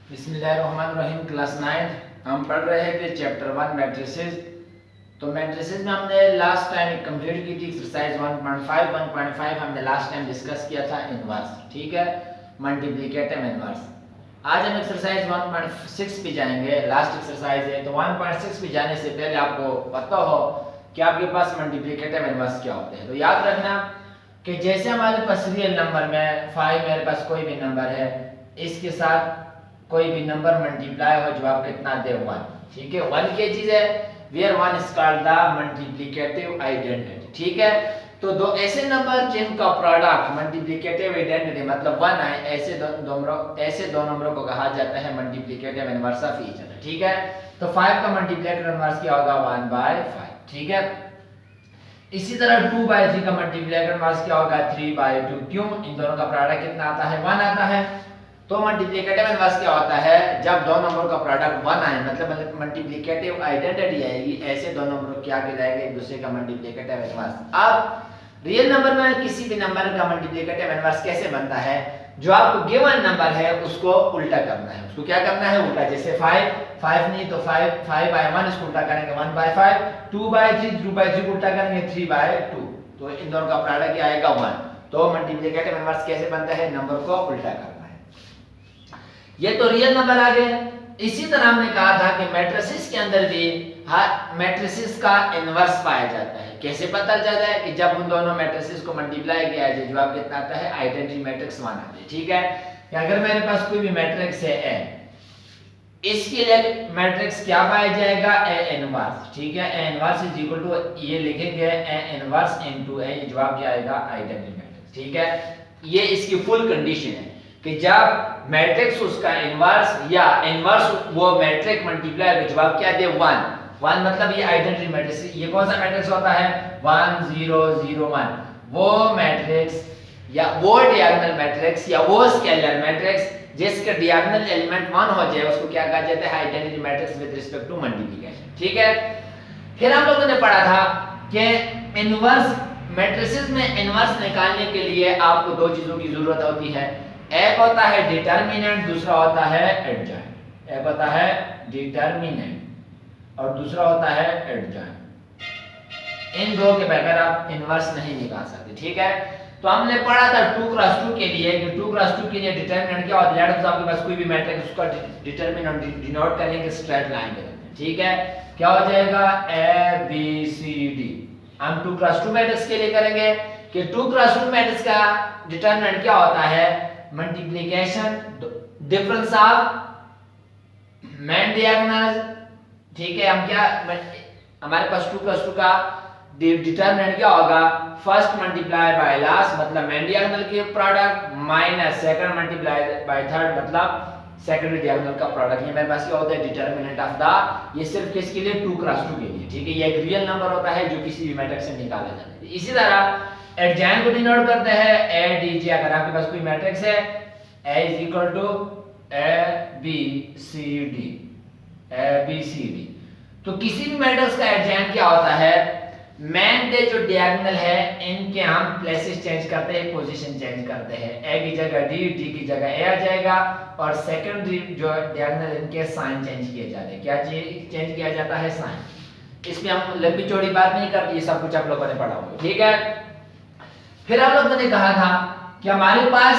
बिस्मिल्लाहिर्रहमानिर्रहीम। क्लास 9 हम पढ़ रहे थे चैप्टर 1 मैट्रिसेस। तो मैट्रिसेस में हमने लास्ट टाइम कंप्लीट की थी एक्सरसाइज 1.5 हमने लास्ट टाइम डिस्कस किया था इनवर्स, ठीक है, मल्टीप्लिकेटिव इनवर्स। आज हम एक्सरसाइज 1.6 पे जाएंगे, लास्ट एक्सरसाइज है। तो 1.6 पे जाने से पहले आपको पता हो कि आपके पास मल्टीप्लिकेटिव इनवर्स क्या होते हैं। तो याद रखना कि जैसे हमारे पास रियल नंबर में 5, मेरे पास कोई भी नंबर है, इसके साथ कोई भी नंबर मल्टीप्लाई हो, जवाब कितना दे 1, ठीक है। 1 क्या चीज है, where 1 is called the multiplicative identity, ठीक है। तो दो ऐसे नंबर जिनका प्रोडक्ट मल्टीप्लिकेटिव आइडेंटिटी मतलब 1 है, ऐसे दो नंबरों को कहा जाता है multiplicative inverse of each other, ठीक है। तो 5 का मल्टीप्लिकेटिव इनवर्स क्या होगा, 1/5, ठीक है। इसी तरह 2/3 का मल्टीप्लिकेटिव इनवर्स क्या होगा, 3/2। क्यों, इन दोनों का प्रोडक्ट कितना आता है, 1 आता है। तो मल्टीप्लिकेटिव इनवर्स क्या होता है, जब दो नंबर का प्रोडक्ट 1 आए, मतलब मल्टीप्लिकेटिव आइडेंटिटी आएगी, ऐसे दो नंबर क्या कहलाएंगे, एक दूसरे का मल्टीप्लिकेटिव इनवर्स। अब रियल नंबर में किसी भी नंबर का मल्टीप्लिकेटिव इनवर्स कैसे बनता है, जो आपको गिवन नंबर है उसको उल्टा करना है। उसको क्या करना है, उल्टा। जैसे 5 नहीं तो 5/1 इसको उल्टा करेंगे 1/5, 2/3 2/3 को उल्टा करेंगे 3/2। तो इन दोनों का प्रोडक्ट क्या आएगा, 1। तो मल्टीप्लिकेटिव इनवर्स कैसे बनता है, नंबर को उल्टा करना है। ये तो रियल नंबर आ गए। इसी तरह हमने कहा था कि मैट्रिसेस के अंदर भी मैट्रिसेस का इनवर्स पाया जाता है। कैसे पता चलता है कि जब उन दोनों मैट्रिसेस को मल्टीप्लाई किया जाए, जवाब कितना आता है, आइडेंटिटी मैट्रिक्स 1 आता है, ठीक है। या अगर मेरे पास कोई भी मैट्रिक्स है ए, इसके लिए मैट्रिक्स क्या पाया जाएगा, ए इनवर्स, ठीक है। A inverse is equal to, ये लिखेंगे ए इनवर्स इनटू ए, जवाब क्या आएगा, आइडेंटिटी मैट्रिक्स, ठीक है। ये इसकी फुल कंडीशन है कि जब मैट्रिक्स उसका इनवर्स या इनवर्स वो मैट्रिक्स मल्टीप्लाई का जवाब क्या दे, 1 मतलब ये आइडेंटिटी मैट्रिक्स। ये कौन सा मैट्रिक्स होता है, 1 0 0 1। वो मैट्रिक्स या वो डायगोनल मैट्रिक्स या वो स्केलर मैट्रिक्स जिसका डायगोनल एलिमेंट 1 हो जाए, उसको क्या कहा जाता है, identity matrix with respect to multiplication, ठीक है। फिर हम लोगों ने पढ़ा था कि इनवर्स मैट्रिसेस में इनवर्स निकालने के लिए आपको दो चीजों की जरूरत होती है। एक होता है डिटर्मिनेंट, दूसरा होता है एडजॉइंट। एक होता है डिटर्मिनेंट और दूसरा होता है एडजॉइंट। इन दो के बगैर आप इनवर्स नहीं निकाल सकते, ठीक है। तो हमने पढ़ा था 2x2 के लिए कि 2x2 के लिए डिटर्मिनेंट क्या होता है, लेट्स सपोज आपके पास कोई भी मैट्रिक्स, उसका डिटर्मिनेंट डिनोट करेंगे स्ट्रेट लाइन के द्वारा, ठीक है। क्या हो जाएगा, a b c d। हम 2x2 मैट्रिक्स के लिए करेंगे कि 2x2 मैट्रिक्स का डिटर्मिनेंट क्या होता है, multiplication difference of main diagonal, ठीक है। हम क्या, हमारे पास 2x2 का डिटर्मिनेंट क्या होगा, फर्स्ट मल्टीप्लाई बाय लास्ट मतलब मेन डायगोनल के product minus second multiply by third मतलब सेकेंडरी डायगोनल का प्रोडक्ट। ये मेरे पास क्या होता है, डिटर्मिनेंट ऑफ द, ये सिर्फ किसके लिए, 2x2 के लिए, ठीक है। ये एक रियल नंबर होता है जो किसी भी मैट्रिक्स से निकाला जाता है। इसी तरह एडजॉइंट को डिनोट करते हैं ए डी जे। अगर आपके पास कोई मैट्रिक्स है, a is equal to a b c d, तो किसी भी मैट्रिक्स का एडजॉइंट क्या होता है, मेन जो डायगोनल है इनके हम प्लेसेस चेंज करते हैं, पोजीशन चेंज करते हैं। a की जगह d, d की जगह a आ जाएगा और सेकेंडरी जो डायगोनल इनके साइन चेंज किए जाते हैं। क्या चेंज किया जाता है, साइन। इसमें हम लंबी चौड़ी बात नहीं करते, ये सब कुछ आप लोगों ने पढ़ा होगा, ठीक है। फिर हम लोगों ने कहा था कि हमारे पास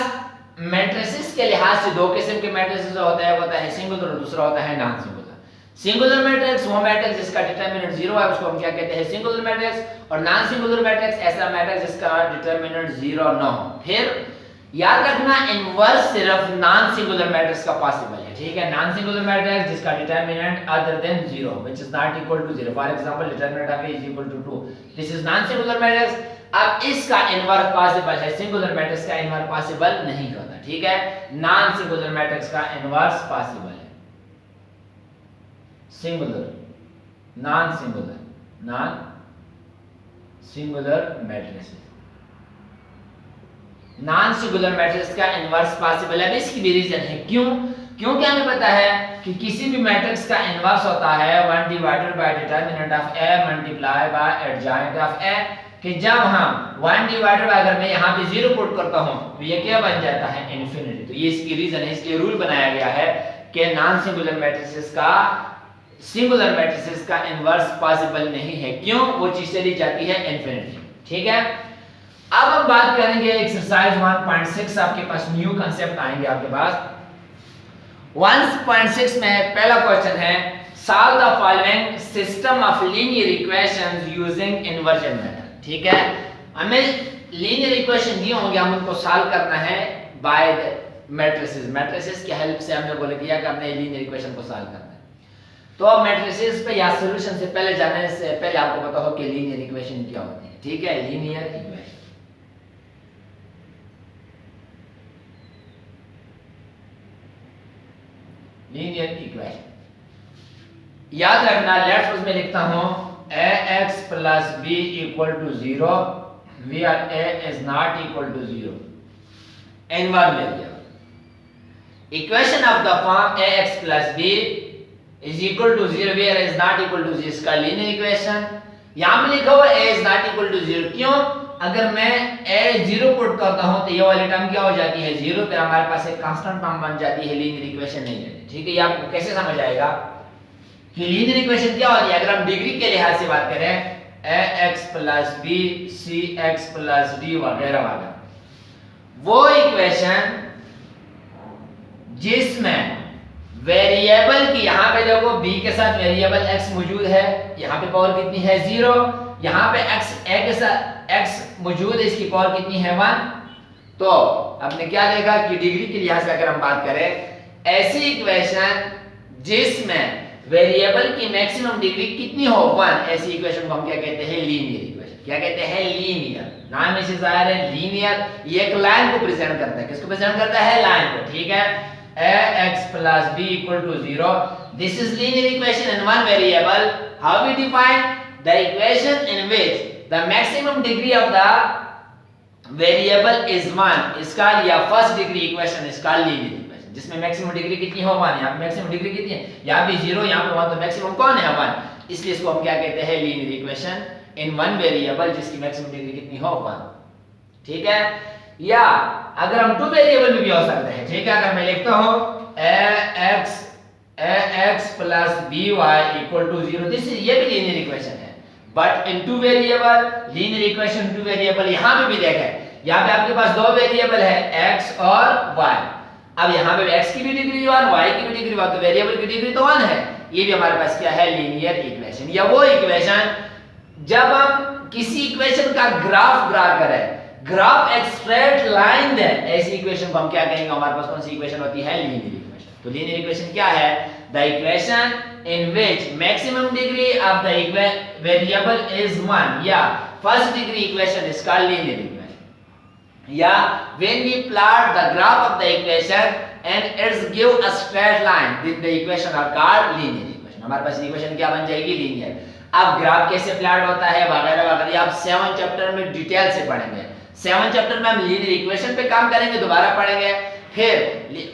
मैट्रिसेस के लिहाज से दो किस्म के मैट्रिसेस होता है, होता है सिंगुलर और दूसरा होता है नॉन सिंगुलर। सिंगुलर मैट्रिक्स वो मैट्रिक्स जिसका डिटरमिनेंट 0 है, उसको हम क्या कहते हैं, सिंगुलर मैट्रिक्स। और नॉन सिंगुलर मैट्रिक्स ऐसा मैट्रिक्स जिसका डिटरमिनेंट 0 न हो। फिर याद रखना, इनवर्स सिर्फ नॉन सिंगुलर मैट्रिक्स का पॉसिबल है, ठीक है। नॉन सिंगुलर मैट्रिक्स जिसका determinant other than 0 which is not equal to 0, for example determinant of a is equal to 2, this is non singular matrix. अब इसका इनवर्स पॉसिबल है, singular matrix का inverse possible नहीं होता, ठीक है। नॉन सिंगुलर मैट्रिक्स का इनवर्स पॉसिबल है, singular non singular matrix, non singular matrix का इनवर्स पॉसिबल है। इसकी भी रीजन है, क्यों, क्योंकि हमें पता है कि किसी भी मैट्रिक्स का इनवर्स होता है 1 divided by determinant of a multiply by adjoint of a। कि जब हम 1 डिवाइडेड बाय, अगर मैं यहाँ पे 0 पुट करता हूँ तो ये क्या बन जाता है, इन्फिनिटी। तो ये इसकी रीजन है, इसलिए रूल बनाया गया है कि नॉन सिंगुलर मैट्रिसेस का इनवर्स पॉसिबल नहीं है। क्यों? वो चीज चली जाती है इनफिनिटी। ठीक है, अब हम बात करेंगे एक्सरसाइज 1.6। आपके पास न्यू कांसेप्ट आएंगे आपके पास। 1.6 में पहला क्वेश्चन है solve the following system of linear equations using inversion method. ठीक है, हमें लीनियर इक्वेशन दिए होंगे, हम उनको सॉल्व करना है बाय मैट्रिसेस की हेल्प से। हमने बोला किया कि हमने लीनियर इक्वेशन को सॉल्व करना है। तो अब मैट्रिसेस पे या सॉल्यूशन से पहले जाने से पहले आपको पता हो कि लीनियर इक्वेशन क्या होती है। ठीक है, लीनियर इक्वेशन, लीनियर इक्वेशन याद रखना। लेट्स सपोज मैं लिखता हूं ax plus b equal to 0 where a is not equal to 0 in one variable. Equation of the form ax plus b is equal to 0 where a is not equal to 0 इसका linear equation. यहां पे लिखा हुआ a is not equal to 0। क्यों? अगर मैं a 0 put करता हूं तो ये वाली टर्म क्या हो जाती है? 0 पे हमारे पास एक कांस्टेंट टर्म बन जाती है, लीनियर इक्वेशन नहीं है। ठीक है, ये आपको कैसे समझ आएगा कि लीनियर इक्वेशन क्या होती है? अगर हम डिग्री के लिहाज से बात करें ax plus b cx plus d वगैरह वगैरह, वो इक्वेशन जिसमें वेरिएबल की, यहां पे देखो b के साथ वेरिएबल x मौजूद है, यहां पे पावर कितनी है? 0। यहां पे x a के साथ x मौजूद है, इसकी पावर कितनी है? 1। तो आपने क्या देखा कि डिग्री के लिहाज से अगर हम बात करें ऐसी इक्वेशन जिसमें वेरिएबल की मैक्सिमम डिग्री कितनी हो? 1, ऐसी इक्वेशन को हम क्या कहते हैं? Linear equation. क्या कहते हैं? लीनियर। नाम में से जाहिर है लीनियर, ये एक लाइन को प्रेजेंट करता है। किसको प्रेजेंट करता है? लाइन को। ठीक है, ax plus b equal to 0, this is linear equation in one variable. How we define? The equation in which the maximum degree of the variable is 1 इसका, या फर्स्ट डिग्री इक्वेशन इसका linear equation, जिसमें maximum degree कितनी हो? 1। यहाँ पे maximum degree कितनी है? यहाँ भी 0, यहाँ पे 1, तो मैक्सिमम कौन है? 1। इसलिए इसको हम क्या कहते हैं? Linear equation in one variable जिसकी मैक्सिमम डिग्री कितनी हो? 1। ठीक है, या अगर हम 2 वेरिएबल में भी हो सकते हैं। ठीक है, अगर मैं लिखता हूं ax plus by equal to 0, this is, ये भी लीनियर इक्वेशन है, but in 2 variable. Linear equation 2 variable यहां पे भी देखें, यहां पे आपके पास 2 वेरिएबल है x और y। अब यहां पे x की भी डिग्री 1, y की भी डिग्री 1, तो वेरिएबल की डिग्री तो 1 है। ये भी हमारे पास क्या है? Linear equation. या वो इक्वेशन जब हम किसी इक्वेशन का ग्राफ ड्रा करें, ग्राफ एक स्ट्रेट लाइन दे, ऐसी इक्वेशन को हम क्या कहेंगे? हमारे पास कौन सी इक्वेशन होती है? Linear equation. तो लीनियर इक्वेशन क्या है? The equation in which maximum degree of the variable is 1, या फर्स्ट डिग्री इक्वेशन इसका लीनियर इक्वेशन। या when we plot the graph of the equation and it's give a straight line, the equation are called linear equation. हमारे पास equation क्या बन जाएगी? Linear. अब graph कैसे प्लॉट होता है वगैरह वगैरह आप 7 चैप्टर में डिटेल से पढ़ेंगे। 7 चैप्टर में हम लीनियर इक्वेशन पे काम करेंगे, दोबारा पढ़ेंगे, फिर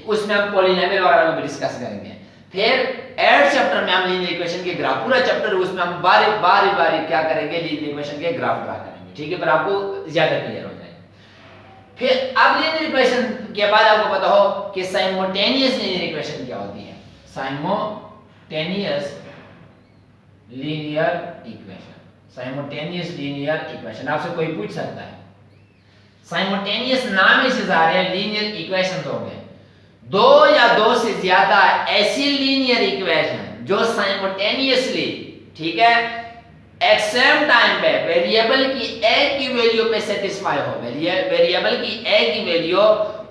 उसमें हम पॉलिनोमियल वगैरह को भी डिस्कस करेंगे। फिर 8 चैप्टर में हम लीनियर इक्वेशन के ग्राफ, पूरा चैप्टर उसमें हम बारी क्या करेंगे? लीनियर इक्वेशन के ग्राफ ड्रा करेंगे। ठीक है, पर आपको ज्यादा क्लियर हो जाए। फिर अब लीनियर इक्वेशन के बाद आपको पता हो कि साइमल्टेनियस लीनियर इक्वेशन क्या होती है? Simultaneous linear equation, simultaneous linear equation आपसे कोई पूछ सकता है। साइमल्टेनियस नाम ही से जाहिर है लीनियर इक्वेशन तो होंगे, 2 या 2 से ज्यादा ऐसी लीनियर इक्वेशन जो साइमल्टेनियसली, ठीक है, एक सेम टाइम पे वेरिएबल की एक की वैल्यू पे सेटिस्फाई हो, वेरिएबल की एक की वैल्यू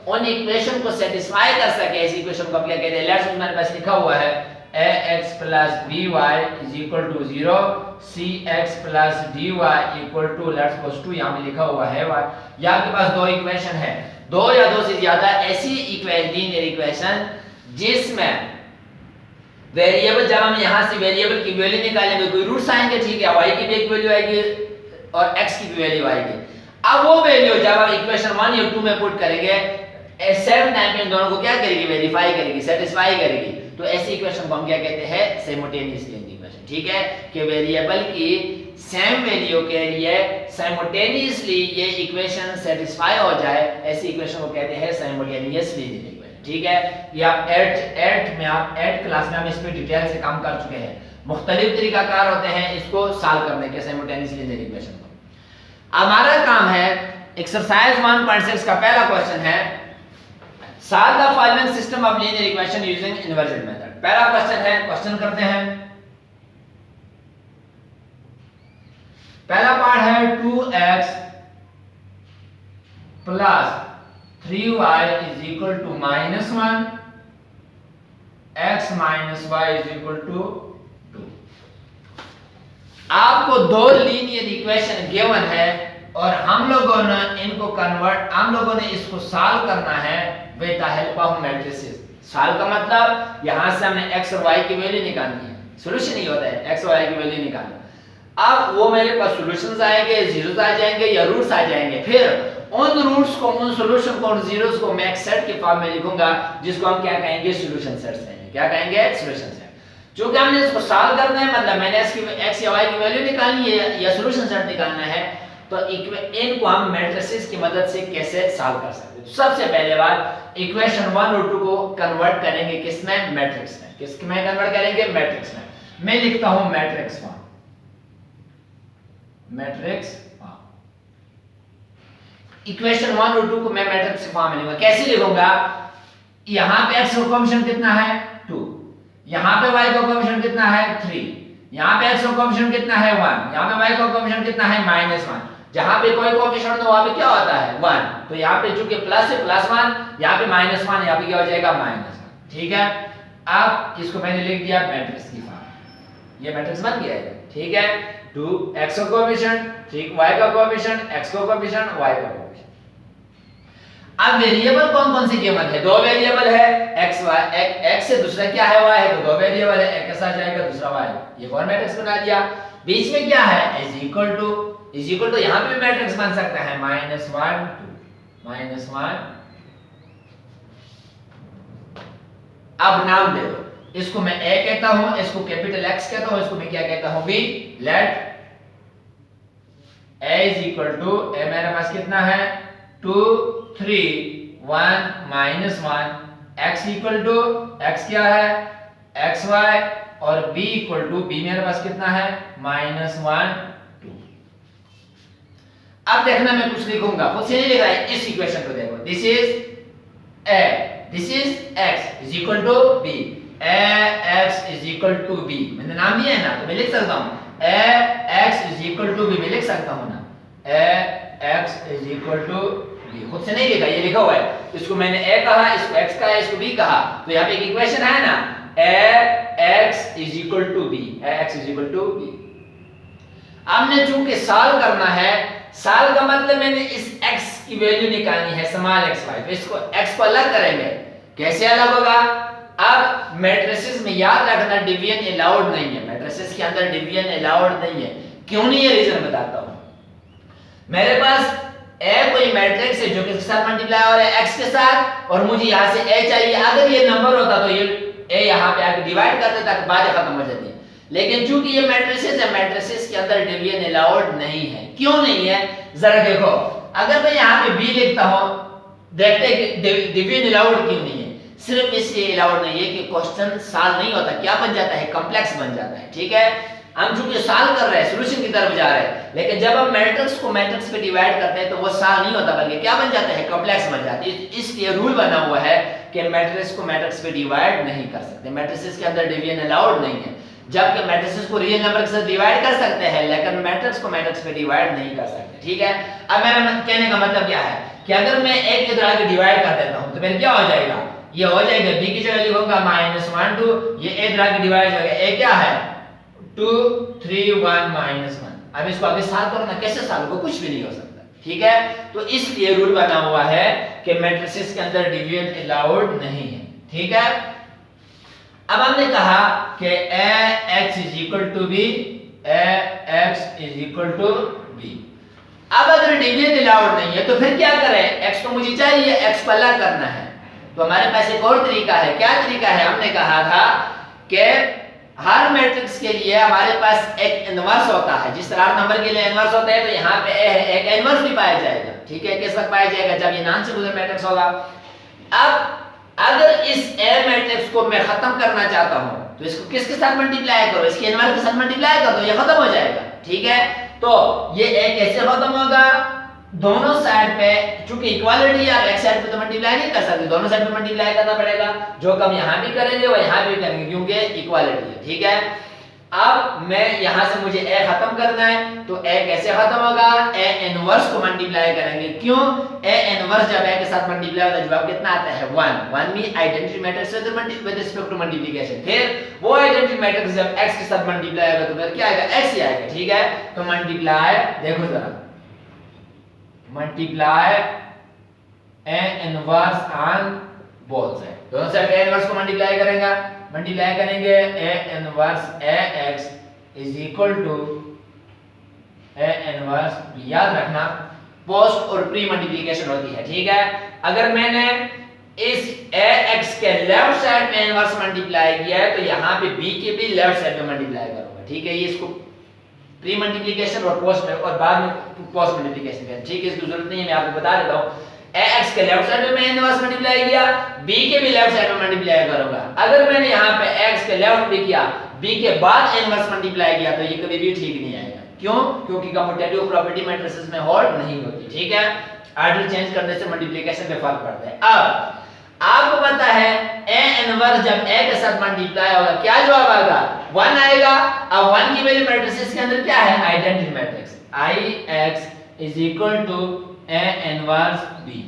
उन इक्वेशन को सेटिस्फाई कर सके, ऐसी इक्वेशन को हम क्या कहते हैं? लेट्स हमारे पास लिखा हुआ है ax plus by is equal to 0, cx plus dy equal to, let's suppose 2 यहां पे लिखा हुआ है y। या आपके पास 2 इक्वेशन है, 2 या 2 से ज्यादा ऐसी लीनियर इक्वेशन जिसमें वेरिएबल, जब हम यहां से वेरिएबल की वैल्यू निकालेंगे कोई रूट्स आएंगे, ठीक है, y की भी एक वैल्यू आएगी और x की भी वैल्यू आएगी। अब वो वैल्यू जब हम इक्वेशन 1 या 2 में पुट करेंगे, सेम टाइम पे इन दोनों को क्या करेगी? वेरीफाई करेगी, सेटिस्फाई करेगी। तो ऐसी इक्वेशन को हम क्या कहते हैं? Simultaneous linear equation. ठीक है, कि वेरिएबल की सेम वैल्यू के लिए साइमल्टेनियसली ये इक्वेशन सेटिस्फाई हो जाए, ऐसी इक्वेशन को कहते हैं साइमल्टेनियस लीनियर इक्वेशन। ठीक है, ये आप 8 क्लास में हम इस पे डिटेल से काम कर चुके हैं। मुख्तलिफ तरीकाकार होते हैं इसको सॉल्व करने के साइमल्टेनियस लीनियर इक्वेशन को। हमारा काम है एक्सरसाइज 1.6 का पहला क्वेश्चन है solve the following system of linear equation using inversion method. पहला क्वेश्चन है, क्वेश्चन करते हैं। पहला पार्ट है 2x plus 3y is equal to -1, x minus y is equal to 2। आपको दो लीनियर इक्वेशन गिवन है और हम लोगों ने इसको सॉल्व करना है with the help of matrices. Solve का मतलब यहां से हमने x और y की वैल्यू निकालनी है, सॉल्यूशन ही होता है x और y की वैल्यू निकालना। अब वो मेरे पास सॉल्यूशंस आएंगे, जीरोस आ जाएंगे या रूट्स आ जाएंगे, फिर उन रूट्स को, उन सॉल्यूशन को, उन जीरोस को मैं एक सेट के फॉर्म में लिखूंगा जिसको हम क्या कहेंगे, सॉल्यूशन सेट कहेंगे। क्या कहेंगे, सॉल्यूशन सेट। जो कि हमने इसको सॉल्व करना है, मतलब मैंने इसकी x या y की वैल्यू निकालनी है या सॉल्यूशन सेट निकालना है, तो इनको हम मैट्रिसेस की मदद से कैसे सॉल्व कर सकते हैं। सबसे पहले बात, इक्वेशन 1 और 2 को कन्वर्ट करेंगे किसमें, मैट्रिक्स में। किसमें कन्वर्ट करेंगे, मैट्रिक्स में। मैं लिखता हूं matrix form, matrix form. Equation 1 और 2 को मैं मैट्रिक्स फॉर्म में लिखूंगा। कैसे लिखूंगा, यहां पे x का कोएफिशिएंट कितना है 2, यहां पे y का कोएफिशिएंट कितना है 3, यहां पे x का कोएफिशिएंट कितना है 1, यहां पे y का कोएफिशिएंट कितना है -1। जहां पे कोई कोएफिशिएंट हो वहां पे क्या होता है 1, तो यहां पे चूंकि प्लस है +1, यहां पे -1, यहां पे क्या हो जाएगा -1। ठीक है, अब इसको मैंने लिख दिया मैट्रिक्स की फॉर्म, ये मैट्रिक्स बन गया है। ठीक है, 2 x का कोएफिशिएंट, 3 y का कोएफिशिएंट, x का कोएफिशिएंट, y का कोएफिशिएंट। अब वेरिएबल कौन कौन से गिवन है, दो वेरिएबल है x y, x से दूसरा क्या है y है, तो दो वेरिएबल है, एक ऐसा जाएगा दूसरा y। ये कौन मैट्रिक्स बना दिया। बीच में क्या है, इज इक्वल टू यहां पे भी मैट्रिक्स बन सकता है -1 2 -1। अब नाम दे दो, इसको मैं a कहता हूं, इसको कैपिटल X कहता हूं, इसको मैं क्या कहता हूं b। Let a is equal to, a मेरे पास कितना है 2 3 1 -1, x इक्वल टू, x क्या है xy, और b इक्वल टू, b मेरे पास कितना है -1 2। अब देखना मैं कुछ लिखूंगा, खुद से नहीं लिख रहा है, इस इक्वेशन को देखो, this is a, this is x is equal to b, ax is equal to b। मैंने नाम दिया है ना, तो मैं लिख सकता हूं ax is equal to b, मैं लिख सकता हूं ना ax is equal to b। खुद से नहीं लिखा, ये लिखा हुआ है, इसको मैंने a कहा, इसको x कहा, इसको b कहा, तो यहां पे एक इक्वेशन है ना ax is equal to b, ax is equal to b। हमने चूंकि सॉल्व करना है, सॉल्व का मतलब मैंने इस x की वैल्यू निकालनी है स्मॉल xy, तो इसको x को अलग करेंगे। कैसे अलग होगा, अब मैट्रिसेस में याद रखना डिवीजन अलाउड नहीं है, मैट्रिसेस के अंदर डिवीजन अलाउड नहीं है। क्यों नहीं है, रीजन बताता हूं। मेरे पास a कोई मैट्रिक्स है जो किसके साथ मल्टीप्लाई हो रहा है, x के साथ, और मुझे यहां से a चाहिए। अगर ये नंबर होता तो ये a यहां पे आके डिवाइड कर देता, बात खत्म हो जाती। लेकिन चूंकि ये मैट्रिसेस है, मैट्रिसेस के अंदर डिवीजन अलाउड नहीं है। क्यों नहीं है, जरा देखो, अगर मैं यहां पे b लिखता हूं, देखते हैं कि डिवीजन अलाउड क्यों नहीं है। सिर्फ इसलिए अलाउड नहीं है कि क्वेश्चन सॉल्व नहीं होता, क्या बन जाता है, कॉम्प्लेक्स बन जाता है। ठीक है, हम चूंकि सॉल्व कर रहे हैं, सॉल्यूशन की तरफ जा रहे हैं, लेकिन जब हम मैट्रिक्स को मैट्रिक्स पे डिवाइड करते हैं तो वो सॉल्व नहीं होता, बल्कि क्या बन जाता है, कॉम्प्लेक्स बन जाता है। इसलिए रूल बना हुआ है कि मैट्रिक्स को मैट्रिक्स पे डिवाइड नहीं कर सकते, मैट्रिसेस के अंदर डिवीजन अलाउड नहीं है। जबकि मैट्रिसेस को रियल नंबर के साथ डिवाइड कर सकते हैं, लेकिन मैट्रिक्स को मैट्रिक्स पे डिवाइड नहीं कर सकते। ठीक है, अब मेरा कहने का मतलब क्या है कि अगर मैं एक के द्वारा डिवाइड कर देता हूं तो फिर क्या हो जाएगा, ये हो जाएगा b की जगह लिखूंगा -1 2, ये a द्वारा डिवाइड हो जाएगा, a क्या है 2 3 1 -1। अब इसको आगे सॉल्व करना, कैसे सॉल्व होगा, कुछ भी नहीं हो सकता। ठीक है, तो इसलिए रूल बना हुआ है कि मैट्रिसेस के अंदर डिवीजन अलाउड नहीं है। ठीक है, अब हमने कहा कि ax is equal to b, ax is equal to b। अब अगर डिवीजन अलाउड नहीं है तो फिर क्या करें, x को मुझे चाहिए, x को अलग करना है, तो हमारे पास एक और तरीका है। क्या तरीका है, हमने कहा था कि हर मैट्रिक्स के लिए हमारे पास एक इनवर्स होता है। जिस तरह नंबर के लिए इनवर्स होता है, तो यहाँ पे a है, एक इनवर्स भी पाया जाएगा। ठीक है, किस वक्त पाया जाएगा, जब ये नॉन सिंगुलर मैट्रिक्स होगा। अब अगर इस ए मैट्रिक्स को मैं खत्म करना चाहता हूं तो इसको किसके साथ मल्टीप्लाई करो, इसके इनवर्स के साथ मल्टीप्लाई कर दो, ये खत्म हो जाएगा। ठीक है, तो ये ए कैसे खत्म होगा, दोनों साइड पे चूंकि इक्वालिटी है, एक साइड पे तो मल्टीप्लाई नहीं कर सकते, दोनों साइड पे मल्टीप्लाई करना पड़ेगा। जो कम यहां भी करेंगे वो यहां भी करेंगे क्योंकि इक्वालिटी है। ठीक है, अब मैं यहां से मुझे ए खत्म करना है तो ए कैसे खत्म होगा, ए इनवर्स को मल्टीप्लाई करेंगे। क्यों, ए इनवर्स जब ए के साथ मल्टीप्लाई होता है जवाब कितना आता है 1। 1 मी identity matrix with respect to multiplication. फिर वो आइडेंटिटी मैट्रिक्स जब x के साथ मल्टीप्लाई होगा तो फिर क्या आएगा, x ही आएगा। ठीक है, तो मल्टीप्लाई, देखो जरा, multiply a inverse on both side, दोनों साइड ए इनवर्स को मल्टीप्लाई करेंगे, मल्टीप्लाई करेंगे a inverse a x is equal to a inverse, याद रखना पोस्ट और प्री मल्टीप्लिकेशन होती है। ठीक है, अगर मैंने इस ए एक्स के लेफ्ट साइड में इनवर्स मल्टीप्लाई किया है तो यहां पे बी के भी लेफ्ट साइड में मल्टीप्लाई करूंगा। ठीक है, ये इसको प्री मल्टीप्लिकेशन और पोस्ट में और बाद में पोस्ट मल्टीप्लिकेशन है। ठीक है, इसकी जरूरत नहीं है, मैं आपको बता देता हूं। ए एक्स के लेफ्ट साइड में मैं इनवर्स मल्टीप्लाई किया, बी के भी लेफ्ट साइड में मल्टीप्लाई करूंगा। अगर मैंने यहां पे एक्स के लेफ्ट भी किया, बी के बाद इनवर्स मल्टीप्लाई किया तो ये कभी भी ठीक नहीं आएगा। क्यों, क्योंकि कम्यूटेटिव प्रॉपर्टी मैट्रिसेस में होल्ड नहीं होती। ठीक है, ऑर्डर चेंज करने से मल्टीप्लिकेशन पे फर्क पड़ता है। अब आपको पता है ए इनवर्स जब ए के साथ मल्टीप्लाई होगा क्या जवाब आएगा, 1 आएगा। अब 1 की वैल्यू मैट्रिसेस के अंदर क्या है, identity matrix Ix is equal to a inverse b.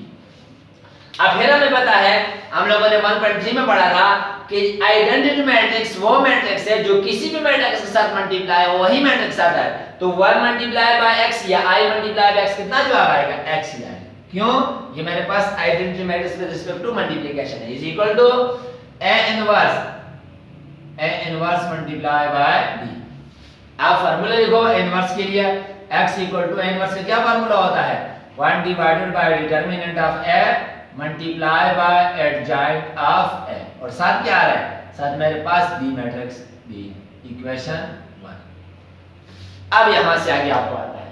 अब फिर हमें पता है, हम लोगों ने 1.3 में पढ़ा था कि आइडेंटिटी मैट्रिक्स वो मैट्रिक्स है जो किसी भी मैट्रिक्स के साथ मल्टीप्लाई हो वही मैट्रिक्स आता है। तो 1 मल्टीप्लाई बाय x या I मल्टीप्लाई बाय x कितना जवाब आएगा, x ही आएगा। क्यों, ये मेरे पास identity matrix with respect to multiplication है, is equal to a inverse multiply by b। आप फार्मूला लिखो इनवर्स के लिए, x इक्वल टू इनवर्स का क्या फार्मूला होता है, 1 divided by determinant of a multiply by adjoint of a, और साथ क्या आ रहा है, साथ मेरे पास b मैट्रिक्स b, इक्वेशन 1। अब यहां से आगे आपको आता है,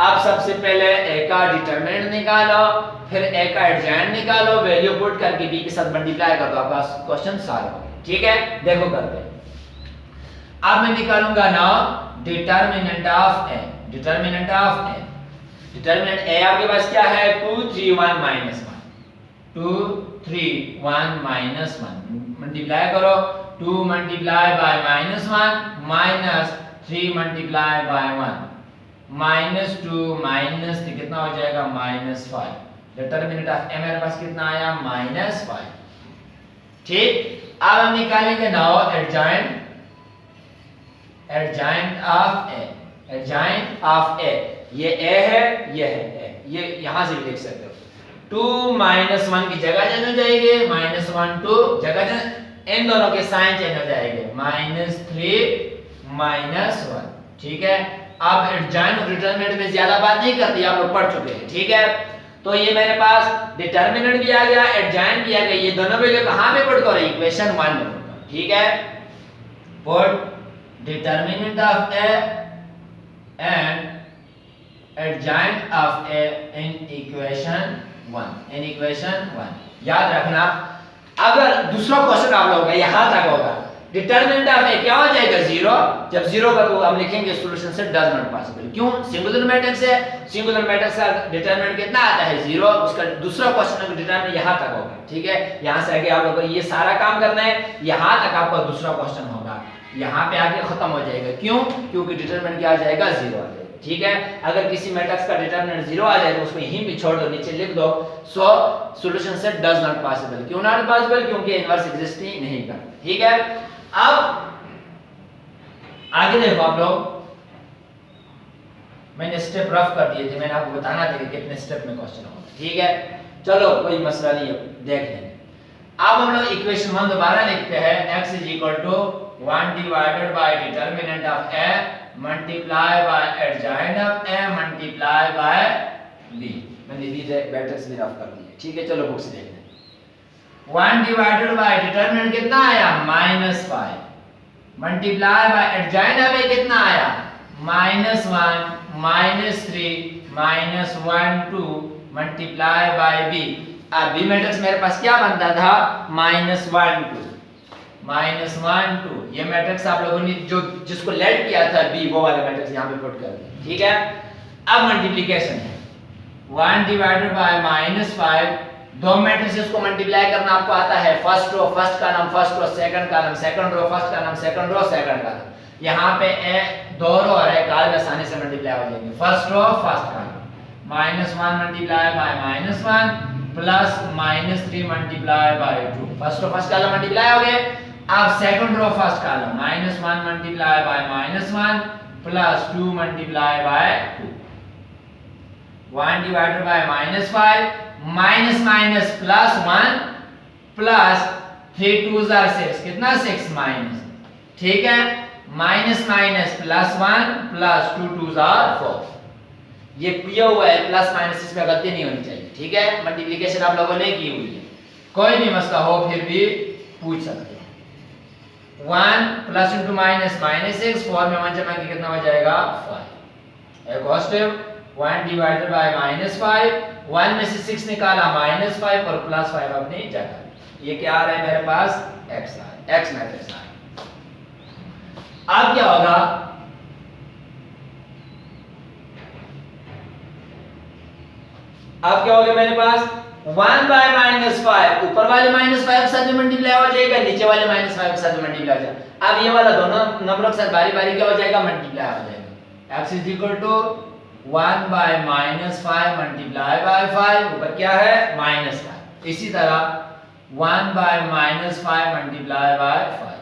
आप सबसे पहले a का डिटरमिनेंट निकालो, फिर a का एडजॉइंट निकालो, वैल्यू पुट करके b के साथ मल्टीप्लाई कर दो, आपका क्वेश्चन सॉल्व हो गया। ठीक है, देखो करते हैं। अब मैं निकालूंगा ना determinant of a, determinant of a, determinant a आपके पास क्या है, 2 3 1 -1, 2 3 1 -1, मल्टीप्लाई करो, 2 multiply by -1 minus 3 multiply by 1 -2 -3 कितना हो जाएगा, -5। डिटरमिनेंट ऑफ a मेरे पास कितना आया, -5। ठीक, अब हम निकालेंगे now adjoint of a, adjoint of a, ये a है, ये है a, ये यहां से भी लिख सकते हो। 2 -1 की जगह चेंज हो जाएगी, -1 2 जगह चेंज, इन दोनों के साइन चेंज हो जाएंगे, -3 -1। ठीक है, अब एडजॉइंट और डिटरमिनेंट में ज्यादा बात नहीं करती, आप लोग पढ़ चुके हैं। ठीक है, तो ये मेरे पास डिटरमिनेंट भी आ गया, एडजॉइंट भी आ गया, ये दोनों वैल्यू कहां पे पुट करो, इक्वेशन 1 में पुट। ठीक है, put determinant of a and adjoint of a in equation 1, in equation 1। याद रखना, अगर दूसरा क्वेश्चन आप लोगों का यहां तक होगा, डिटरमिनेंट ऑफ a क्या हो जाएगा, 0। जब 0 का तो हम लिखेंगे सॉल्यूशन से डज नॉट पॉसिबल। क्यों, सिंगुलर मैट्रिक्स है, सिंगुलर मैट्रिक्स का डिटरमिनेंट कितना आता है, 0। उसका दूसरा क्वेश्चन का डिटरमिनेंट यहां तक होगा। ठीक है, यहां से आगे आप लोगों को ये सारा काम करना है, यहां तक आपका दूसरा क्वेश्चन होगा, यहां पे आके खत्म हो जाएगा। क्यों, क्योंकि डिटरमिनेंट क्या आ जाएगा, 0 आ जाएगा। ठीक है, अगर किसी मैट्रिक्स का डिटरमिनेंट 0 आ जाए तो उसको यहीं भी छोड़ दो, नीचे लिख दो so solution set does not possible. क्यों नॉट पॉसिबल, क्योंकि इनवर्स एग्जिस्ट ही नहीं करता। ठीक है, अब आगे देखो आप लोग, मैंने स्टेप रफ कर दिए थे, मैंने आपको बताना था कि कितने स्टेप में क्वेश्चन होगा। ठीक है, चलो कोई मसला नहीं है, देख लेंगे। अब हम लोग इक्वेशन 1 दोबारा लिखते हैं, x is equal to 1 divided by determinant of a multiply by adjoint of a multiply by b। मैंने दी मैट्रिक्स भी रफ कर दी है। ठीक है, चलो बुक से देखते हैं। 1 डिवाइडेड बाय डिटरमिनेंट कितना आया, -5, multiply by adjoint of a कितना आया, -1 -3 -1 2 मल्टीप्लाई बाय b अब बी मैट्रिक्स मेरे पास क्या बनता था, -1 2 -1 2। ये मैट्रिक्स आप लोगों ने जो जिसको लेट किया था बी, वो वाला मैट्रिक्स यहाँ पे पुट कर दिया, ठीक है। अब मल्टीप्लिकेशन है, 1 डिवाइडेड बाय -5, दो मैट्रिसेस को मल्टीप्लाई करना आपको आता है, first row first column, first row second column, second row first column, second row second column. यहाँ पे ए दो रो और एक कॉलम आसानी से मल्टीप्लाई हो जाएंगे, first row first column, -1 multiply by -1 plus -3 multiply by 2, first row first column multiply हो गए। अब second row first column, -1 multiply by -1 plus 2 multiply by 2, 1 divided by -5 minus minus plus 1 plus 3 2s are 6, कितना 6 minus, ठीक है। Minus minus plus 1 plus 2 2s are 4। ये किया हुआ है प्लस माइनस, इसमें गलती नहीं होनी चाहिए, ठीक है। मल्टीप्लिकेशन आप लोगों ने की हुई है, कोई भी मसला हो फिर भी पूछ सकते हो। 1 प्लस इंटू माइनस -6, 4 में 1 जमा के कितना हो जाएगा 5। एक और स्टेप, 1 डिवाइडेड बाय -5, 1 में से 6 निकाला -5 और +5 अपनी जगह। ये क्या आ रहा है मेरे पास, x आ रहा है, x मैट्रिक्स आ रहा है। अब क्या होगा, अब क्या होगा मेरे पास 1 बाय -5, ऊपर वाले -5 के साथ में मल्टीप्लाई हो जाएगा, नीचे वाले -5 के साथ में मल्टीप्लाई हो जाएगा। अब ये वाला दोनों नंबरों के साथ बारी बारी क्या हो जाएगा, मल्टीप्लाई हो जाएगा। x is equal to 1 by -5 multiply by 5, ऊपर क्या है -5। इसी तरह 1 बाय -5 मल्टीप्लाई बाय 5,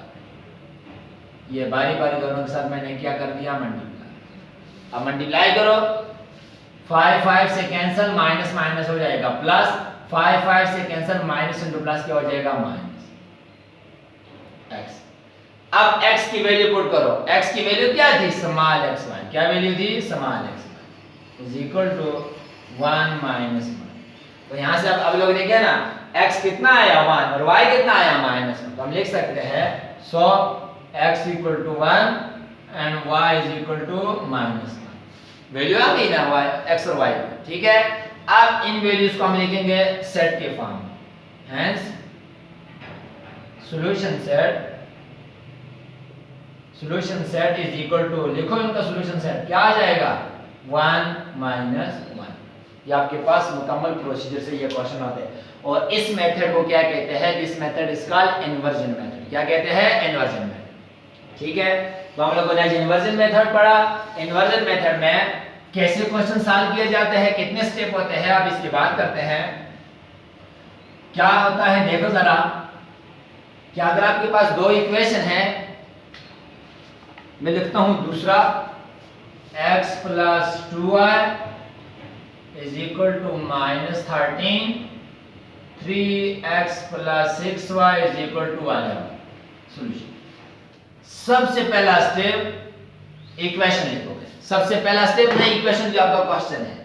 ये बारी बारी दोनों के साथ मैंने क्या कर दिया, मल्टीप्लाई। अब मल्टीप्लाई करो, 5 से कैंसिल, माइनस माइनस हो जाएगा प्लस, 5 से कैंसिल, माइनस इंटू प्लस क्या हो जाएगा माइनस x। अब x की वैल्यू पुट करो, x की वैल्यू क्या थी, स्मॉल x1, क्या वैल्यू थी, small x1 is equal to 1 minus 1। तो यहां से अब लोग देखे ना, x कितना आया 1 और y कितना आया -1, तो हम लिख सकते हैं so x equal to 1 and y is equal to -1। Value आ गई ना y, x और y, ठीक है। अब इन वैल्यूज को हम लिखेंगे सेट के फॉर्म में, hence solution set is equal to, लिखो इनका सॉल्यूशन सेट क्या आ जाएगा, 1 - 1। ये आपके पास मुकम्मल प्रोसीजर से ये क्वेश्चन आते हैं। और इस मेथड को क्या कहते हैं, this method is called inversion method. क्या कहते हैं, इन्वर्जन मेथड, ठीक है। तो हम लोगों ने इन्वर्जन मेथड पढ़ा। इन्वर्जन मेथड में कैसे क्वेश्चन सॉल्व किए जाते हैं, कितने स्टेप होते हैं, अब इसकी बात करते हैं। क्या होता है देखो जरा, क्या अगर आपके पास दो इक्वेशन है, मैं लिखता हूं दूसरा, x plus 2y is equal to -13, 3x plus 6y is equal to 11। Solution, सबसे पहला स्टेप इक्वेशन लिखोगे, सबसे पहला स्टेप नहीं, इक्वेशन जो आपका क्वेश्चन है,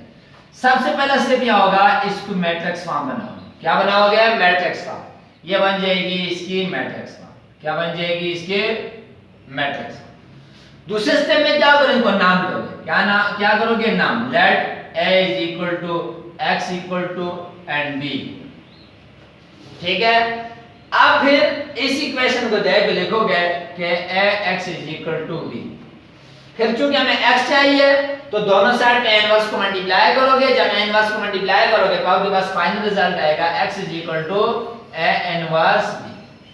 सबसे पहला स्टेप क्या होगा, इसको मैट्रिक्स फॉर्म बनाओगे। क्या बनाओगे, मैट्रिक्स फॉर्म। ये बन जाएगी इसकी मैट्रिक्स फॉर्म, क्या बन जाएगी इसके मैट्रिक्स फॉर्म। दूसरे स्टेप में क्या करोगे, इनको नाम दोगे, क्या करोगे, नाम। Let a is equal to x equal to and b, ठीक है। अब फिर इस इक्वेशन को देख लिखोगे कि ax is equal to b। फिर चूंकि हमें x चाहिए तो दोनों साइड पे इनवर्स को मल्टीप्लाई करोगे। जब इनवर्स को मल्टीप्लाई करोगे तो आपके पास फाइनल रिजल्ट आएगा x is equal to a inverse b,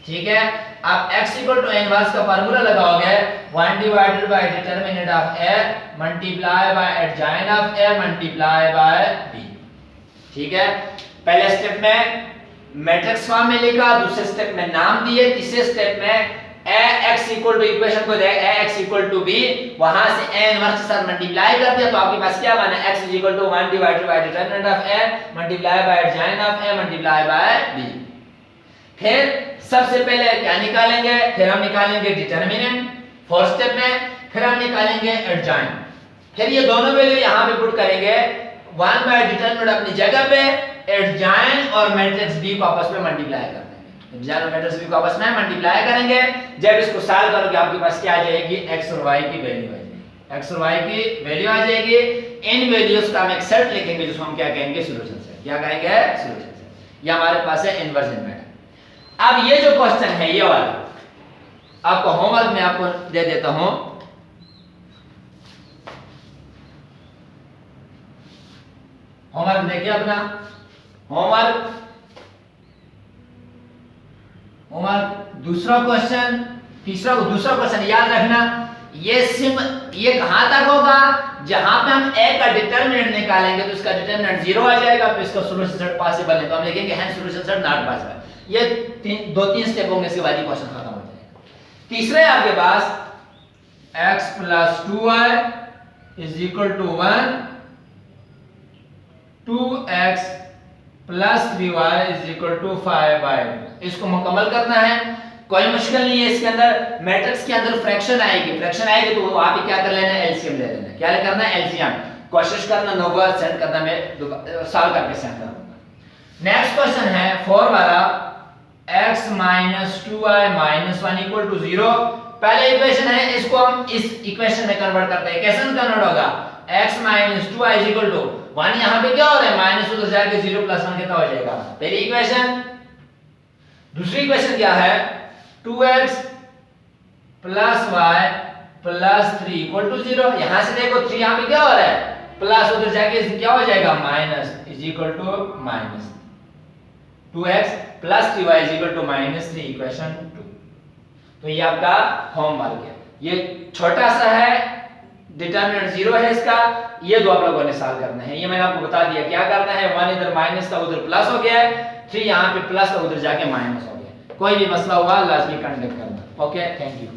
ठीक है। अब x इक्वल टू इनवर्स का फार्मूला लगाओगे, 1 divided by determinant of a multiply by adjoint of a multiply by b, ठीक है। पहले स्टेप में मैट्रिक्स फॉर्म में लिखा, दूसरे स्टेप में नाम दिए, तीसरे स्टेप में ax इक्वल टू इक्वेशन को दे ax इक्वल टू b, वहां से a इनवर्स के साथ मल्टीप्लाई कर दिया तो आपके पास क्या बना, x is equal to 1 divided by determinant of a multiply by adjoint of a multiply by b। फिर सबसे पहले क्या निकालेंगे, फिर हम निकालेंगे डिटरमिनेंट फोर्थ स्टेप में, फिर हम निकालेंगे एडजॉइन। फिर ये दोनों वैल्यू यहां पे पुट करेंगे, 1 बाय डिटरमिनेंट अपनी जगह पे, एडजॉइन और मैट्रिक्स b को आपस में मल्टीप्लाई कर देंगे। एडजॉइन और मैट्रिक्स b को आपस में मल्टीप्लाई करेंगे। जब इसको सॉल्व करोगे आपके पास क्या आ जाएगी, x और y की वैल्यू आ जाएगी, x और y की वैल्यू आ जाएगी। इन वैल्यूज का हम एक सेट लिखेंगे जिसको हम क्या कहेंगे, सॉल्यूशन सेट। क्या कहेंगे, सॉल्यूशन सेट। ये हमारे पास है इनवर्स इन्वर्टर। अब ये जो क्वेश्चन है ये वाला आपको होमवर्क में आपको दे देता हूं। होमवर्क देखिए अपना होमवर्क दूसरा क्वेश्चन दूसरा क्वेश्चन याद रखना। ये कहां तक होगा जहां पे हम ए का डिटरमिनेंट निकालेंगे तो इसका डिटरमिनेंट 0 आ जाएगा, तो इसका सॉल्यूशन सेट पॉसिबल है तो हम लिखेंगे hence solution set not possible. ये दो तीन स्टेप होंगे, इसके बाद ही क्वेश्चन खत्म हो जाएगा। तीसरे आपके पास x + 2y = 1, 2x + 3y = 5y। इसको मुकम्मल करना है, कोई मुश्किल नहीं है। इसके अंदर मैट्रिक्स के अंदर फ्रैक्शन आएगी तो आप क्या कर लेना है, एलसीएम ले लेना। क्या करना है, एलसीएम कोशिश करना 9 बार सेंड करना, मैं सॉल्व करके सेंड करूंगा। नेक्स्ट क्वेश्चन है 4 वाला x - 2y - 1 = 0। पहले इक्वेशन है, इसको हम इस इक्वेशन में कन्वर्ट करते हैं। कैसे कन्वर्ट होगा, x - 2y = 1, यहां पे क्या हो रहा है माइनस उधर जाके 0 + 1 कितना हो जाएगा, पहली इक्वेशन। दूसरी इक्वेशन क्या है, 2x + y + 3 = 0। यहां से देखो 3 यहां पे क्या हो रहा है प्लस, उधर जाके क्या हो जाएगा माइनस, = 2x + 3y = -3 इक्वेशन 2। तो ये आपका होमवर्क है। ये छोटा सा है, डिटरमिनेंट 0 है इसका, ये दो आप लोगों ने सॉल्व करना है। ये मैंने आपको बता दिया क्या करना है। 1 इधर माइनस था उधर प्लस हो गया है, 3 यहां पे प्लस था उधर जाके माइनस हो गया। कोई भी मसला हुआ लाजमी कांटेक्ट करना। Okay, thank you.